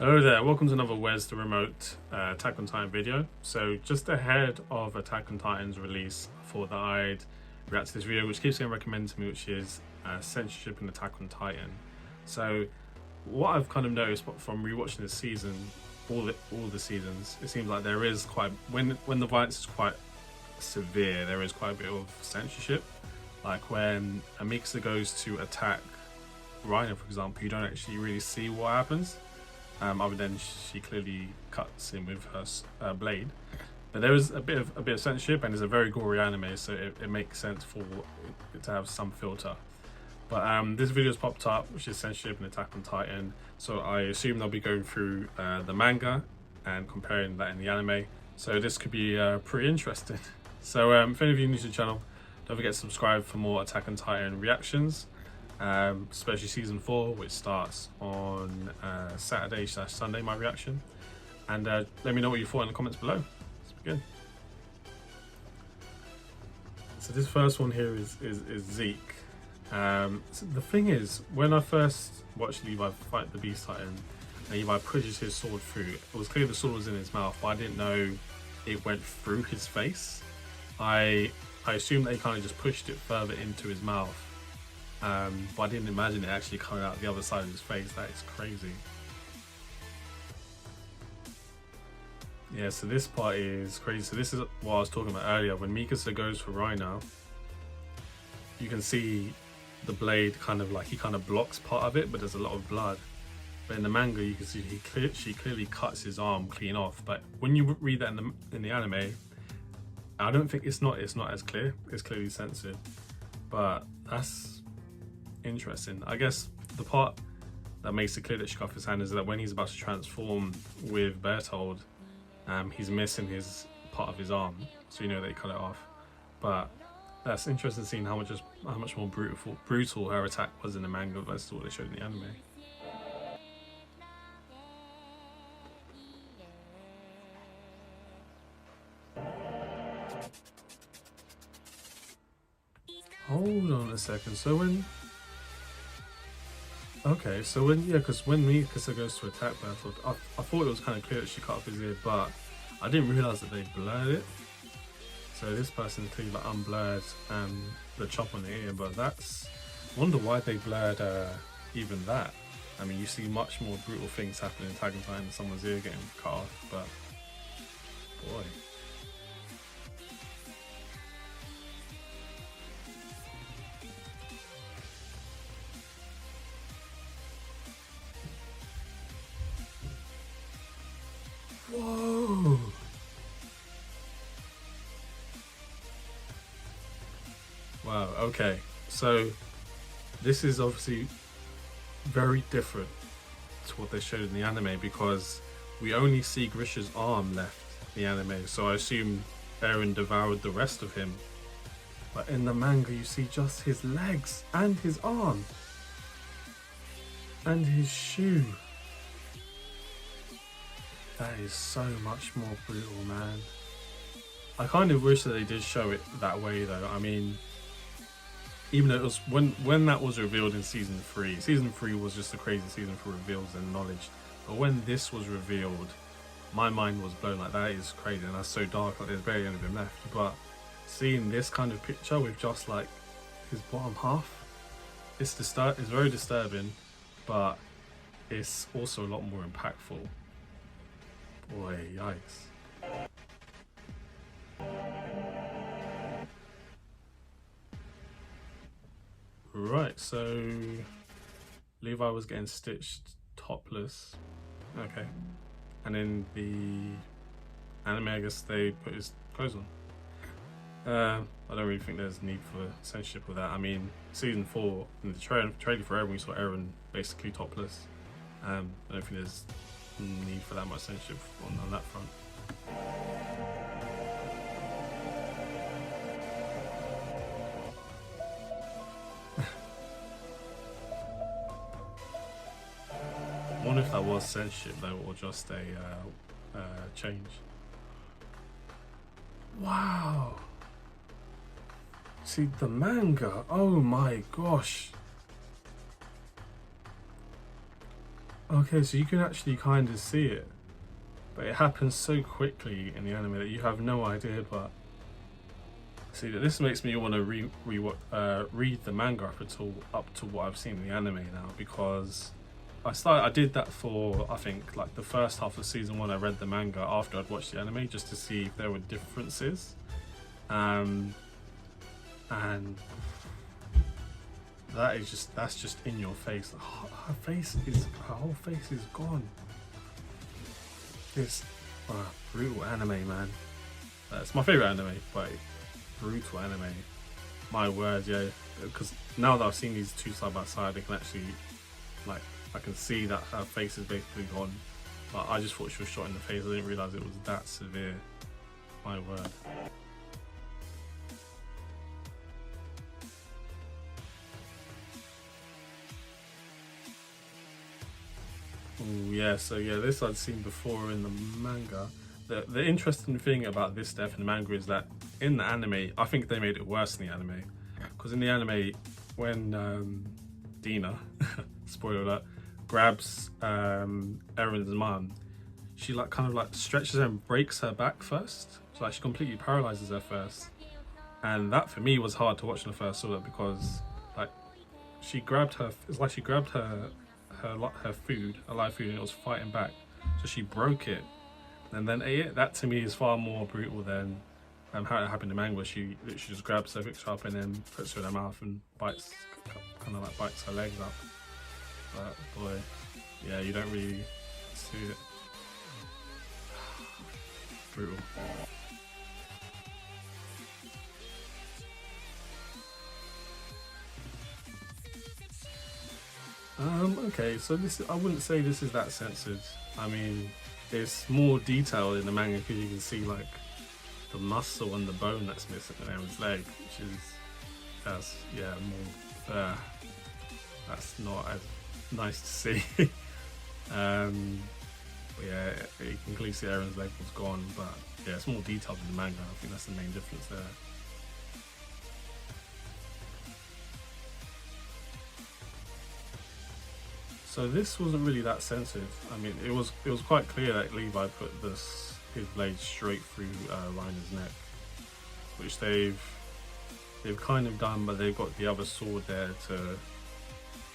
Hello there, welcome to another Where's the Remote Attack on Titan video. So just ahead of Attack on Titan's release, I thought that I'd react to this video which keeps getting recommended to me, which is Censorship and Attack on Titan. So what I've kind of noticed from rewatching this season, all the seasons, it seems like there is quite, when the violence is quite severe, there is quite a bit of censorship. Like when Mikasa goes to attack Reiner, for example, you don't actually really see what happens. Other than she clearly cuts him with her blade, but there is a bit of censorship, and it's a very gory anime, so it makes sense for it to have some filter. But this video's popped up, which is Censorship and Attack on Titan. So I assume they'll be going through the manga and comparing that in the anime. So this could be pretty interesting. So if any of you are new to the channel, don't forget to subscribe for more Attack on Titan reactions. Especially season 4, which starts on Saturday/Sunday, my reaction. And let me know what you thought in the comments below. Let's begin. So this first one here is Zeke. So the thing is, when I first watched Levi fight the Beast Titan, and Levi pushes his sword through, it was clear the sword was in his mouth, but I didn't know it went through his face. I assumed that he kind of just pushed it further into his mouth. But I didn't imagine it actually coming out the other side of his face. That is crazy. Yeah, so this part is crazy. So this is what I was talking about earlier. When Mikasa goes for Reiner, you can see the blade kind of like, he kind of blocks part of it, but there's a lot of blood. But in the manga, you can see she clearly cuts his arm clean off. But when you read that in the anime, I don't think it's not as clear. It's clearly censored. But that's interesting. I guess the part that makes it clear that she cut off his hand is that when he's about to transform with Berthold, he's missing his part of his arm, so you know that he cut it off. But that's interesting seeing how much more brutal her attack was in the manga versus what they showed in the anime. Hold on a second. So when because when Mikasa goes to attack Berthold, I thought it was kind of clear that she cut off his ear, but I didn't realise that they blurred it. So this person clearly like unblurred the chop on the ear, but I wonder why they blurred even that. I mean, you see much more brutal things happening in Attack on Titan than someone's ear getting cut off, but boy. Whoa! Wow, okay. So this is obviously very different to what they showed in the anime, because we only see Grisha's arm left in the anime, so I assume Eren devoured the rest of him. But in the manga you see just his legs and his arm and his shoe. That is so much more brutal, man. I kind of wish that they did show it that way though. I mean, even though it was when that was revealed in season 3 was just a crazy season for reveals and knowledge. But when this was revealed, my mind was blown. Like, that is crazy, and that's so dark, like there's barely anything left. But seeing this kind of picture with just like his bottom half, it's very disturbing, but it's also a lot more impactful. Boy, yikes. Right, so Levi was getting stitched topless. Okay. And in the anime, I guess they put his clothes on. I don't really think there's need for censorship with that. I mean, season 4, in the trailer for Eren, we saw Eren basically topless. I don't think there's need for that much censorship on that front. I wonder if that was censorship though, or just a change. Wow. See the manga. Oh my gosh. Okay, so you can actually kind of see it, but it happens so quickly in the anime that you have no idea. But see, this makes me want to read the manga up to what I've seen in the anime now, because I did that for, I think, like the first half of season 1. I read the manga after I'd watched the anime just to see if there were differences, and that's just in your face. Her whole face is gone. This brutal anime, man. It's my favorite anime, but brutal anime. My word, yeah. Because now that I've seen these two side by side, I can actually, like, I can see that her face is basically gone. But I just thought she was shot in the face. I didn't realize it was that severe. My word. Ooh, yeah, so yeah, this I'd seen before in the manga. The interesting thing about this death in the manga is that in the anime, I think they made it worse in the anime. Because in the anime, when Dina, spoiler alert, grabs Eren's mum, she like kind of like stretches her and breaks her back first. So like she completely paralyzes her first. And that for me was hard to watch when I first saw it, because like she grabbed her, it's like she grabbed her food, a live food, and it was fighting back. So she broke it and then ate it. That to me is far more brutal than how it happened in manga, where she literally just grabs her fix up and then puts her in her mouth and bites, kind of like bites her legs up. But boy, yeah, you don't really see it. Brutal. Okay, so I wouldn't say this is that censored. I mean, there's more detail in the manga because you can see like the muscle and the bone that's missing in Aaron's leg, which is, that's, yeah, more, that's not as nice to see. But yeah, you can clearly see Aaron's leg was gone, but yeah, it's more detailed in the manga. I think that's the main difference there. So this wasn't really that censored. I mean, it was quite clear that Levi put his blade straight through Reiner's neck, which they've kind of done, but they've got the other sword there to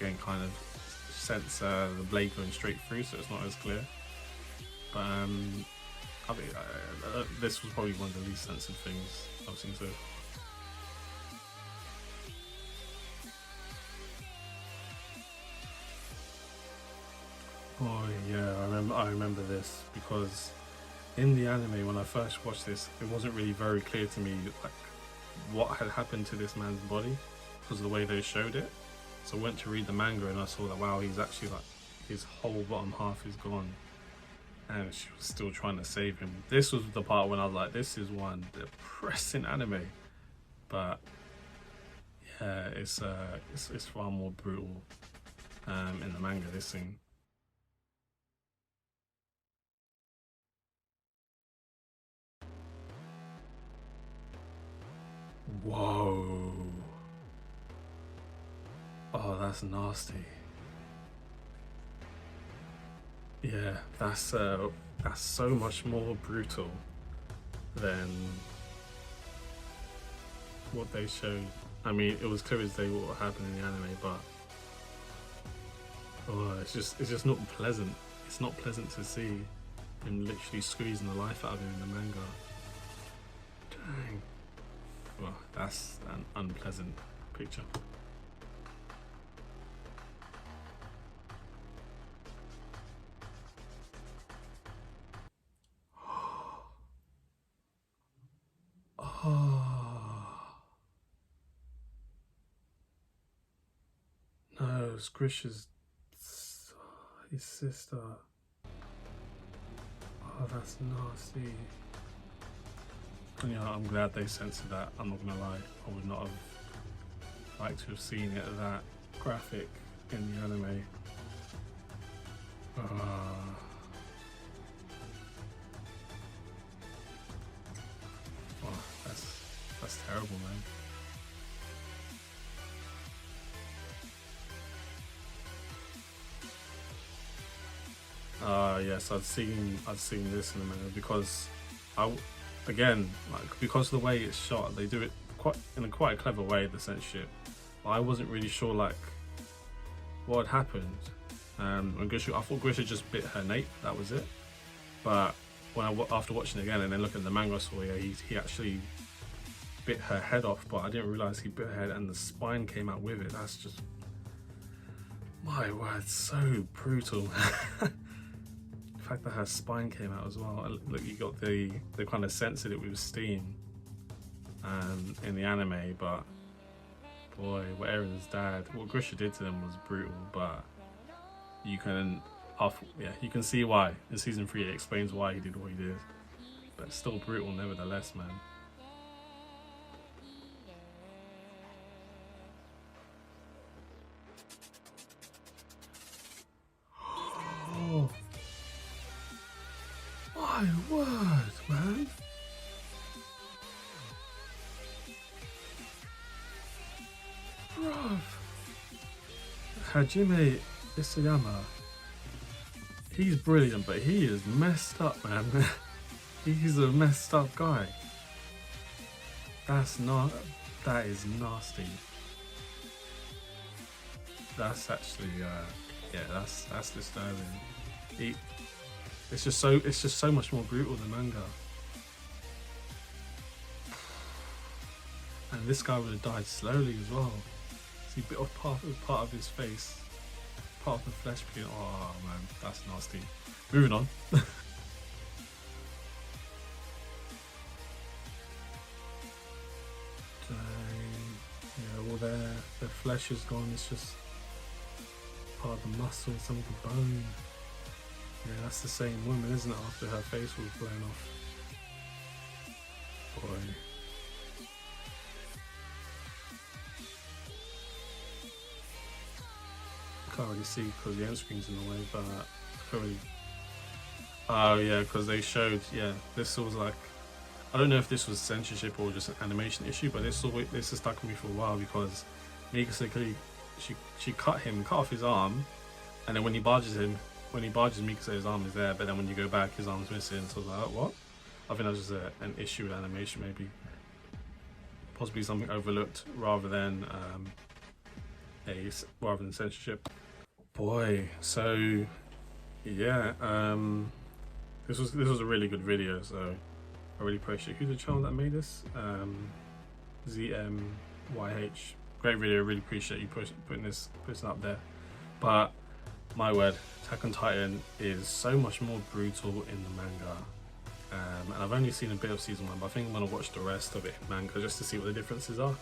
again kind of censor the blade going straight through, so it's not as clear. But I mean, this was probably one of the least censored things I've seen so far. Oh yeah, I remember this, because in the anime when I first watched this, it wasn't really very clear to me like what had happened to this man's body because of the way they showed it. So I went to read the manga and I saw that, wow, he's actually like, his whole bottom half is gone, and she was still trying to save him. This was the part when I was like, this is one depressing anime. But yeah, it's far more brutal in the manga, this thing. Whoa. Oh, that's nasty. Yeah, that's so much more brutal than what they showed. I mean, it was clear as day what happened in the anime, but oh, it's just not pleasant. It's not pleasant to see him literally squeezing the life out of him in the manga. Dang. Well, that's an unpleasant picture. Oh no, it's Grisha's his sister. Oh, that's nasty. And yeah, I'm glad they censored that. I'm not gonna lie, I would not have liked to have seen it that graphic in the anime. Oh, that's terrible, man. Yes, I'd seen this in the manga because again, like, because of the way it's shot, they do it in a quite clever way, the censorship. I wasn't really sure like what had happened. When Grisha, I thought Grisha just bit her nape, that was it. But when after watching it again and then looking at the manga, I saw he actually bit her head off, but I didn't realise he bit her head and the spine came out with it. That's just, my word, so brutal. The fact that her spine came out as well. Look, you got they kind of censored it with steam in the anime, but boy, what Eren's dad, what Grisha did to them was brutal, but you can see why. In season 3 it explains why he did what he did, but it's still brutal nevertheless, man. Oh my word, man. Bruv. Hajime Isayama, he's brilliant, but he is messed up, man. He's a messed up guy. That is nasty. That's actually yeah, that's disturbing. It's just so much more brutal than manga. And this guy would have died slowly as well. So he bit off part of his face, part of the flesh being. Oh man, that's nasty. Moving on. Yeah, all their flesh is gone. It's just part of the muscle, some of the bone. Yeah, that's the same woman, isn't it? After her face was blown off. Boy. Can't really see because the end screen's in the way, but I can't really. Oh yeah, because they showed. Yeah, this was like, I don't know if this was censorship or just an animation issue, but this has stuck with me for a while because Mikasa, she cut off his arm, and then when he barges Mikasa, his arm is there, but then when you go back, his arm's missing. So I was like, oh, what? I think that's just an issue with animation, maybe, possibly something overlooked rather than censorship. Boy, so yeah, this was a really good video, so I really appreciate who's the channel that made this. ZMYH, great video. Really appreciate you putting this up there. But my word, Attack on Titan is so much more brutal in the manga, and I've only seen a bit of season 1, but I think I'm gonna watch the rest of it in manga just to see what the differences are.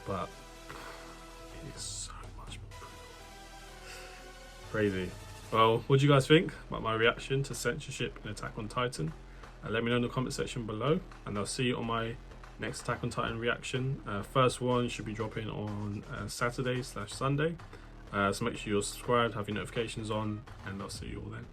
But it is so much more brutal. Crazy. Well, what do you guys think about my reaction to censorship in Attack on Titan? Let me know in the comment section below, and I'll see you on my next Attack on Titan reaction. First one should be dropping on Saturday/Sunday. So make sure you're subscribed, have your notifications on, and I'll see you all then.